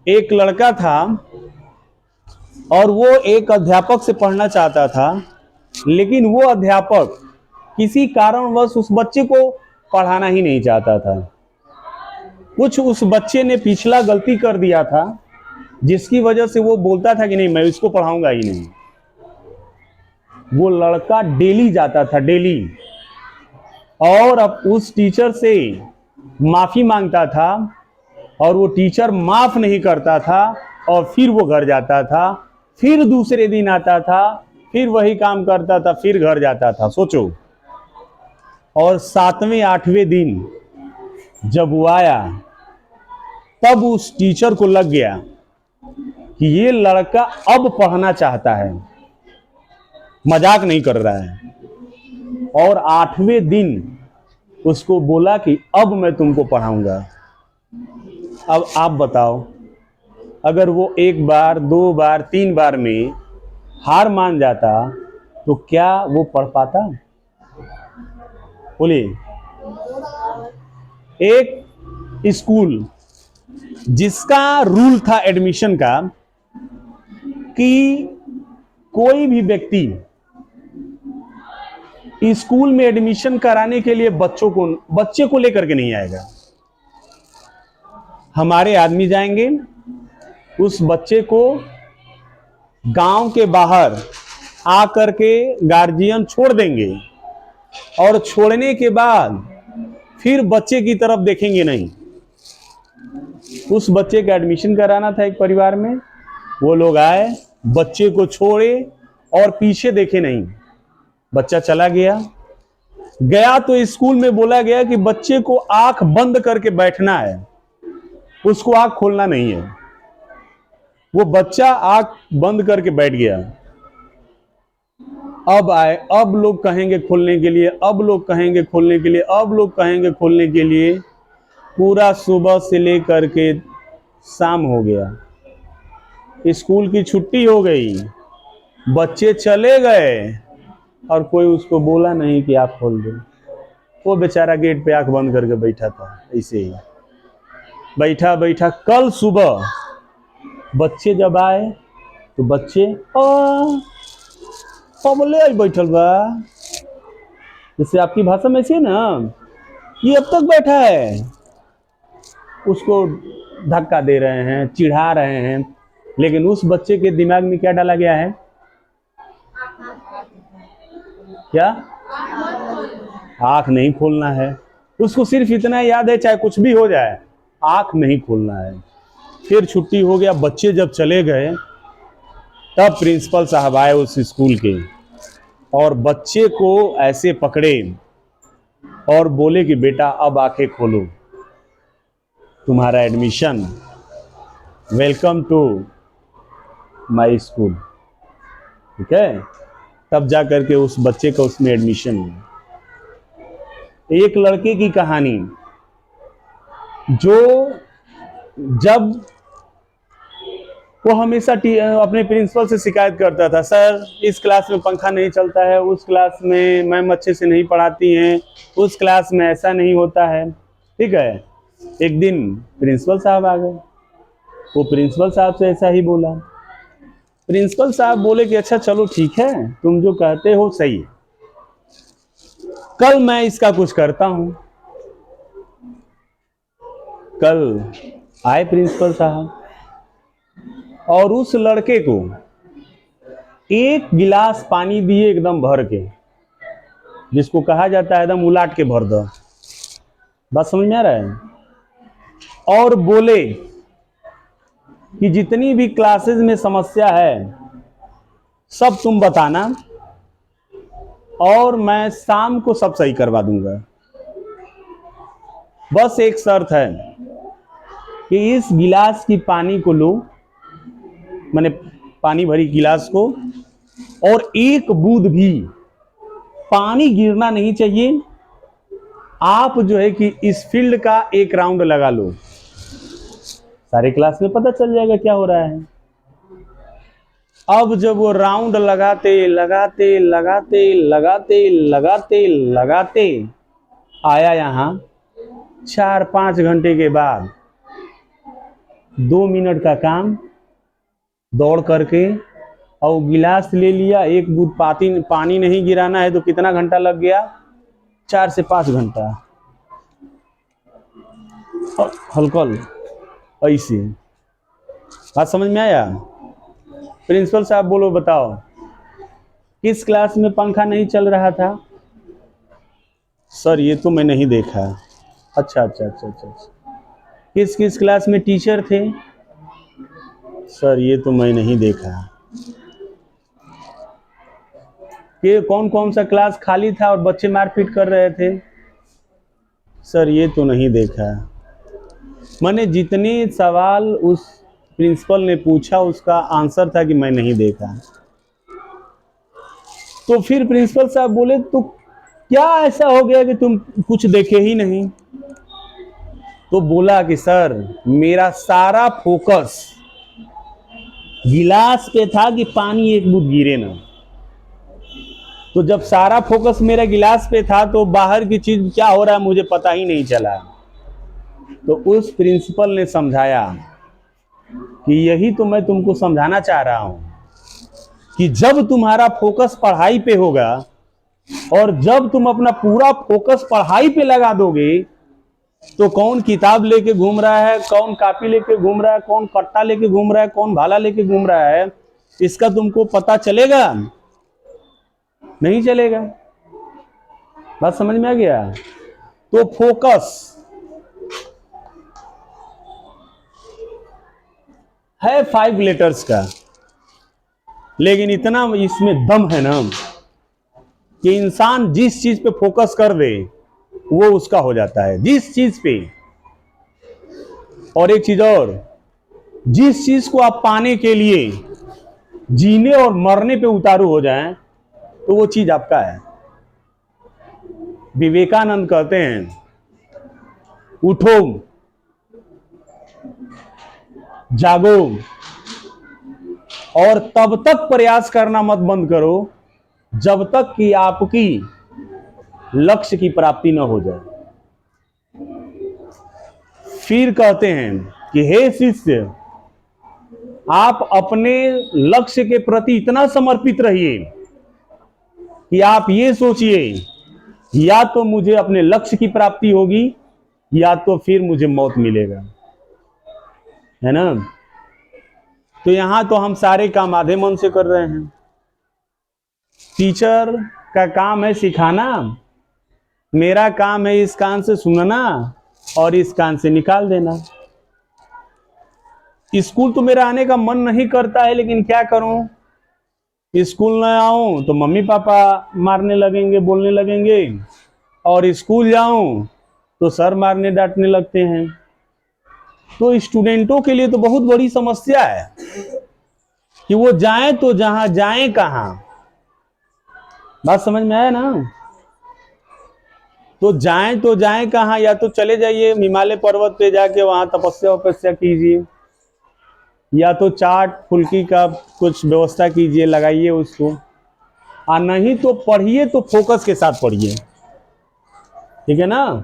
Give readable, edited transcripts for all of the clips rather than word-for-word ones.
एक लड़का था और वो एक अध्यापक से पढ़ना चाहता था, लेकिन वो अध्यापक किसी कारणवश उस बच्चे को पढ़ाना ही नहीं चाहता था। कुछ उस बच्चे ने पिछला गलती कर दिया था जिसकी वजह से वो बोलता था कि नहीं, मैं इसको पढ़ाऊंगा ही नहीं। वो लड़का डेली जाता था, डेली, और अब उस टीचर से माफी मांगता था और वो टीचर माफ नहीं करता था और फिर वो घर जाता था, फिर दूसरे दिन आता था, फिर वही काम करता था, फिर घर जाता था। सोचो। और 7वें 8वें दिन जब वो आया तब उस टीचर को लग गया कि ये लड़का अब पढ़ना चाहता है, मजाक नहीं कर रहा है। और 8वें दिन उसको बोला कि अब मैं तुमको पढ़ाऊंगा। अब आप बताओ, अगर वो एक बार, दो बार, तीन बार में हार मान जाता तो क्या वो पढ़ पाता? बोलिए। एक स्कूल जिसका रूल था एडमिशन का कि कोई भी व्यक्ति स्कूल में एडमिशन कराने के लिए बच्चे को लेकर के नहीं आएगा। हमारे आदमी जाएंगे, उस बच्चे को गांव के बाहर आकर के गार्जियन छोड़ देंगे और छोड़ने के बाद फिर बच्चे की तरफ देखेंगे नहीं। उस बच्चे का एडमिशन कराना था एक परिवार में, वो लोग आए, बच्चे को छोड़े और पीछे देखे नहीं। बच्चा चला गया तो स्कूल में बोला गया कि बच्चे को आंख बंद करके बैठना है, उसको आंख खोलना नहीं है। वो बच्चा आंख बंद करके बैठ गया। अब आए, अब लोग कहेंगे खोलने के लिए, अब लोग कहेंगे खोलने के लिए, अब लोग कहेंगे खोलने के लिए। पूरा सुबह से लेकर के शाम हो गया, स्कूल की छुट्टी हो गई, बच्चे चले गए और कोई उसको बोला नहीं कि आप खोल दो। वो बेचारा गेट पे आंख बंद करके बैठा था, ऐसे ही बैठा बैठा। कल सुबह बच्चे जब आए तो बच्चे बोले बैठल बा, जैसे आपकी भाषा में ऐसे ना, ये अब तक बैठा है। उसको धक्का दे रहे हैं, चिढ़ा रहे हैं, लेकिन उस बच्चे के दिमाग में क्या डाला गया है? क्या? आंख नहीं खोलना है। उसको सिर्फ इतना याद है, चाहे कुछ भी हो जाए, आंख नहीं खोलना है। फिर छुट्टी हो गया, बच्चे जब चले गए तब प्रिंसिपल साहब आए उस स्कूल के और बच्चे को ऐसे पकड़े और बोले कि बेटा अब आंखें खोलो, तुम्हारा admission, welcome to my school. ठीक है? तब जा करके उस बच्चे का उसमें एडमिशन हुआ। एक लड़के की कहानी, जो जब वो हमेशा अपने प्रिंसिपल से शिकायत करता था, सर इस क्लास में पंखा नहीं चलता है, उस क्लास में मैम अच्छे से नहीं पढ़ाती हैं, उस क्लास में ऐसा नहीं होता है। ठीक है? एक दिन प्रिंसिपल साहब आ गए, वो प्रिंसिपल साहब से ऐसा ही बोला। प्रिंसिपल साहब बोले कि अच्छा चलो ठीक है, तुम जो कहते हो सही है, कल मैं इसका कुछ करता हूं। कल आए प्रिंसिपल साहब और उस लड़के को एक गिलास पानी दिए एकदम भर के, जिसको कहा जाता है एकदम उलाट के भर दो। बात समझ में आ रहा है? और बोले कि जितनी भी क्लासेस में समस्या है सब तुम बताना और मैं शाम को सब सही करवा दूंगा। बस एक शर्त है कि इस गिलास की पानी को लो, मैंने पानी भरी गिलास को, और एक बूंद भी पानी गिरना नहीं चाहिए। आप जो है कि इस फील्ड का एक राउंड लगा लो, सारे क्लास में पता चल जाएगा क्या हो रहा है। अब जब वो राउंड लगाते लगाते लगाते लगाते लगाते लगाते आया यहां 4-5 घंटे के बाद, 2 मिनट का काम दौड़ करके, और गिलास ले लिया, एक बूंद पानी नहीं गिराना है तो कितना घंटा लग गया? 4 से 5 घंटा। हल्कल ऐसे। बात समझ में आया? प्रिंसिपल साहब बोलो, बताओ किस क्लास में पंखा नहीं चल रहा था? सर ये तो मैं नहीं देखा। अच्छा अच्छा अच्छा अच्छा अच्छा। किस किस क्लास में टीचर थे? सर ये तो मैं नहीं देखा। कि कौन कौन सा क्लास खाली था और बच्चे मारपीट कर रहे थे? सर ये तो नहीं देखा। मैंने जितने सवाल उस प्रिंसिपल ने पूछा उसका आंसर था कि मैं नहीं देखा। तो फिर प्रिंसिपल साहब बोले, तो क्या ऐसा हो गया कि तुम कुछ देखे ही नहीं? तो बोला कि सर मेरा सारा फोकस गिलास पे था कि पानी एक बूंद गिरे ना। तो जब सारा फोकस मेरा गिलास पे था तो बाहर की चीज क्या हो रहा है मुझे पता ही नहीं चला। तो उस प्रिंसिपल ने समझाया कि यही तो मैं तुमको समझाना चाह रहा हूं कि जब तुम्हारा फोकस पढ़ाई पे होगा और जब तुम अपना पूरा फोकस पढ़ाई पे लगा दोगे, तो कौन किताब लेके घूम रहा है, कौन कॉपी लेके घूम रहा है, कौन कट्टा लेके घूम रहा है, कौन भाला लेके घूम रहा है, इसका तुमको पता चलेगा? नहीं चलेगा। बात समझ में आ गया? तो फोकस है 5 लेटर्स का, लेकिन इतना इसमें दम है ना कि इंसान जिस चीज पे फोकस कर दे वो उसका हो जाता है, जिस चीज पे। और एक चीज और, जिस चीज को आप पाने के लिए जीने और मरने पे उतारू हो जाएं तो वो चीज आपका है। विवेकानंद कहते हैं, उठो, जागो और तब तक प्रयास करना मत बंद करो जब तक कि आपकी लक्ष्य की प्राप्ति न हो जाए। फिर कहते हैं कि हे शिष्य, आप अपने लक्ष्य के प्रति इतना समर्पित रहिए कि आप ये सोचिए, या तो मुझे अपने लक्ष्य की प्राप्ति होगी या तो फिर मुझे मौत मिलेगा, है ना? तो यहां तो हम सारे काम आधे मन से कर रहे हैं। टीचर का काम है सिखाना, मेरा काम है इस कान से सुनना और इस कान से निकाल देना। स्कूल तो मेरा आने का मन नहीं करता है, लेकिन क्या करूं, स्कूल न आऊं तो मम्मी पापा मारने लगेंगे, बोलने लगेंगे, और स्कूल जाऊं तो सर मारने डांटने लगते हैं। तो स्टूडेंटों के लिए तो बहुत बड़ी समस्या है कि वो जाएं तो जहां जाएं कहां। बात समझ में आया ना? तो जाएं कहां? या तो चले जाइए हिमालय पर्वत पे, जाके वहां तपस्या वपस्या कीजिए, या तो चाट फुल्की का कुछ व्यवस्था कीजिए, लगाइए उसको, और नहीं तो पढ़िए तो फोकस के साथ पढ़िए। ठीक है ना?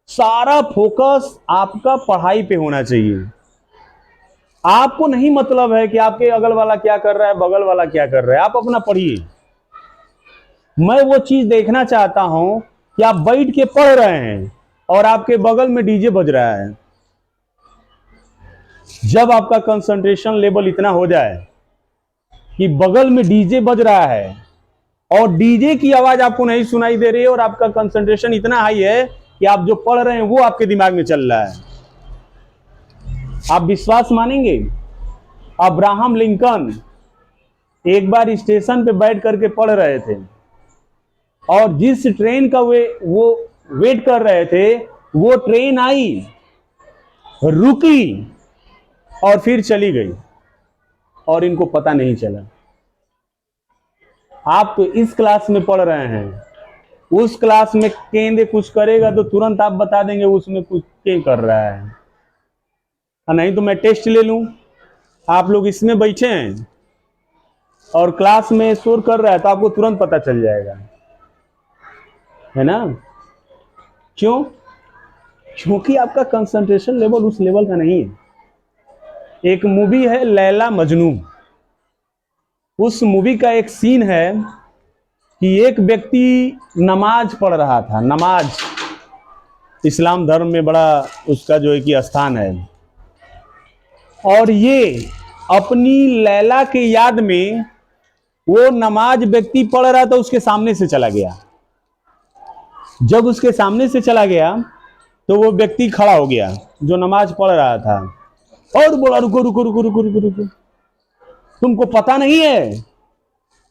सारा फोकस आपका पढ़ाई पे होना चाहिए। आपको नहीं मतलब है कि आपके अगल वाला क्या कर रहा है, बगल वाला क्या कर रहा है, आप अपना पढ़िए। मैं वो चीज देखना चाहता हूं कि आप बैठ के पढ़ रहे हैं और आपके बगल में डीजे बज रहा है। जब आपका कंसंट्रेशन लेवल इतना हो जाए कि बगल में डीजे बज रहा है और डीजे की आवाज आपको नहीं सुनाई दे रही है और आपका कंसंट्रेशन इतना हाई है कि आप जो पढ़ रहे हैं वो आपके दिमाग में चल रहा है, आप विश्वास मानेंगे? अब्राहम लिंकन एक बार स्टेशन पे बैठ करके पढ़ रहे थे और जिस ट्रेन का वो वेट कर रहे थे वो ट्रेन आई, रुकी और फिर चली गई और इनको पता नहीं चला। आप तो इस क्लास में पढ़ रहे हैं, उस क्लास में केंद्र कुछ करेगा तो तुरंत आप बता देंगे उसमें कुछ क्या कर रहा है। नहीं तो मैं टेस्ट ले लूं, आप लोग इसमें बैठे हैं और क्लास में शोर कर रहा है तो आपको तुरंत पता चल जाएगा, है ना? क्यों? क्योंकि आपका कंसंट्रेशन लेवल उस लेवल का नहीं है। एक मूवी है लैला मजनू। उस मूवी का एक सीन है कि एक व्यक्ति नमाज पढ़ रहा था। नमाज इस्लाम धर्म में बड़ा उसका जो है कि स्थान है। और ये अपनी लैला के याद में वो नमाज व्यक्ति पढ़ रहा था, उसके सामने से चला गया। जब उसके सामने से चला गया तो वो व्यक्ति खड़ा हो गया जो नमाज पढ़ रहा था और बोला, रुको रुको रुको रुको रुको रुको, तुमको पता नहीं है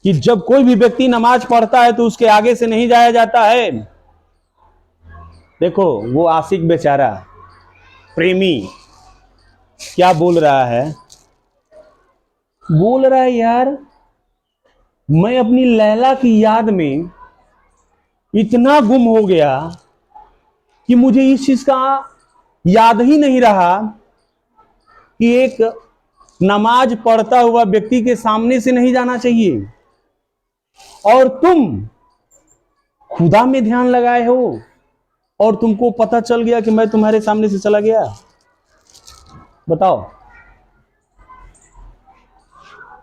कि जब कोई भी व्यक्ति नमाज पढ़ता है तो उसके आगे से नहीं जाया जाता है। देखो वो आशिक बेचारा प्रेमी क्या बोल रहा है, बोल रहा है यार मैं अपनी लैला की याद में इतना गुम हो गया कि मुझे इस चीज का याद ही नहीं रहा कि एक नमाज पढ़ता हुआ व्यक्ति के सामने से नहीं जाना चाहिए, और तुम खुदा में ध्यान लगाए हो और तुमको पता चल गया कि मैं तुम्हारे सामने से चला गया। बताओ,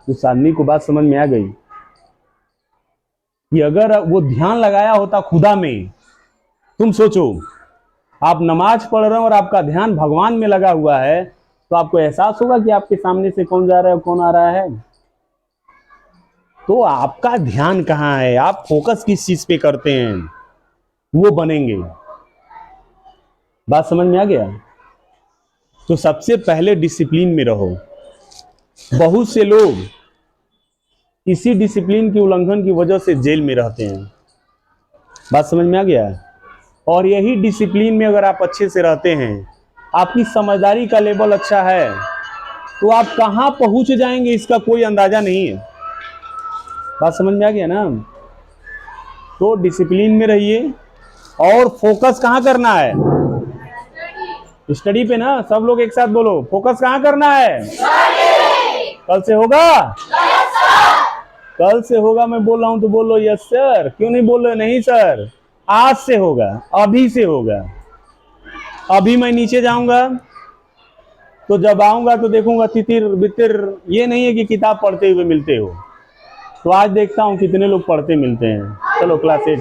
उस आदमी को बात समझ में आ गई कि अगर वो ध्यान लगाया होता खुदा में, तुम सोचो आप नमाज पढ़ रहे हो और आपका ध्यान भगवान में लगा हुआ है, तो आपको एहसास होगा कि आपके सामने से कौन जा रहा है कौन आ रहा है। तो आपका ध्यान कहाँ है, आप फोकस किस चीज पे करते हैं, वो बनेंगे। बात समझ में आ गया? तो सबसे पहले डिसिप्लिन में रहो। बहुत से लोग इसी डिसिप्लिन की उल्लंघन की वजह से जेल में रहते हैं। बात समझ में आ गया? और यही डिसिप्लिन में अगर आप अच्छे से रहते हैं, आपकी समझदारी का लेवल अच्छा है, तो आप कहां पहुंच जाएंगे इसका कोई अंदाजा नहीं है। बात समझ में आ गया ना? तो डिसिप्लिन में रहिए और फोकस कहां करना है? स्टडी पे ना। सब लोग एक साथ बोलो, फोकस कहां करना है? कल से होगा? कल से होगा मैं बोल रहा हूं तो बोलो यस सर। क्यों नहीं बोल रहे? नहीं सर, आज से होगा, अभी से होगा। अभी मैं नीचे जाऊंगा तो जब आऊंगा तो देखूंगा तितिर बितिर, ये नहीं है कि किताब पढ़ते हुए मिलते हो। तो आज देखता हूं कितने लोग पढ़ते मिलते हैं। चलो क्लास 8